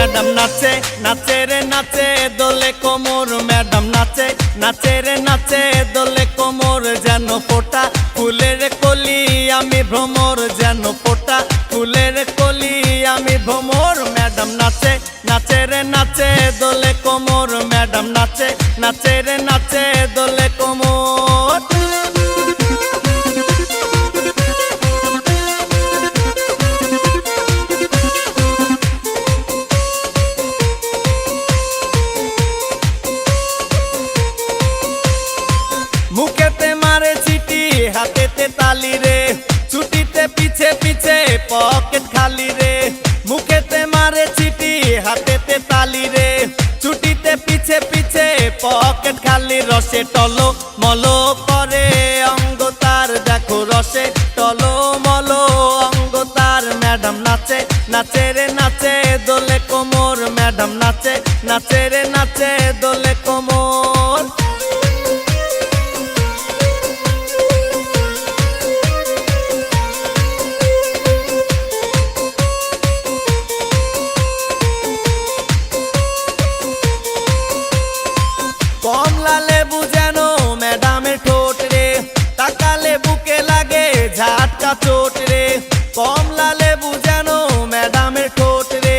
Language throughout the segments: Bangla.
ম্যাডাম নাচে নাচে রে নাচে দোলে কোমর ম্যাডাম নাচে নাচে রে নাচে দোলে কোমর যেন ফোটা ফুলের কলি আমি ভ্রমর যেন ফোটা ফুলের কলি আমি ভ্রমর ম্যাডাম নাচে নাচে রে নাচে দোলে কোমর ম্যাডাম নাচে নাচে রে নাচে দোলে কোমর। মুখেতে মারে চিঠি হাতেতে তালি রে ছুটিতে পিছে পিছে পকেট খালি রে মুখেতে মারে চিঠি হাতেতে তালি রে ছুটিতে পিছে পিছে পকেট খালি রসে টলো মলো করে অঙ্গ তার দেখো রসে টলো মলো অঙ্গ তার ম্যাডাম নাচে নাচে রে নাচে দোলে কোমর ম্যাডাম নাচে নাচে রে নাচে দোলে কোমর। কমলা লেবু যেন ম্যাডামের ঠোঁট রে তাকালে বুকে লাগে ঝাটকা চোট রে কমলা লেবু যেন ম্যাডামের ঠোঁট রে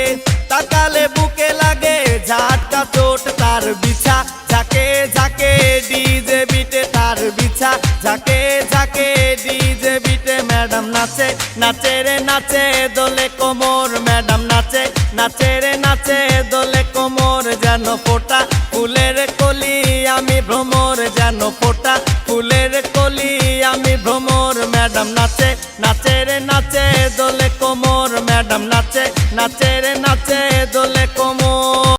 তাকালে বুকে লাগে ঝাটকা চোট তার বিছা ঝাঁকে ঝাঁকে ডিজে বিটে তার বিছা ঝাঁকে ঝাঁকে ডিজে বিটে ম্যাডাম নাচে নাচে রে নাচে দোলে কোমর ম্যাডাম নাচে নাচে রে নাচে দোলে কোমর যেন ফোটা ফুলের কলি আমি ভ্রমর যেন ফোটা ফুলের কলি আমি ভ্রমর ম্যাডাম নাচে নাচে রে নাচে দোলে কোমর ম্যাডাম নাচে নাচে রে নাচে দোলে কোমর।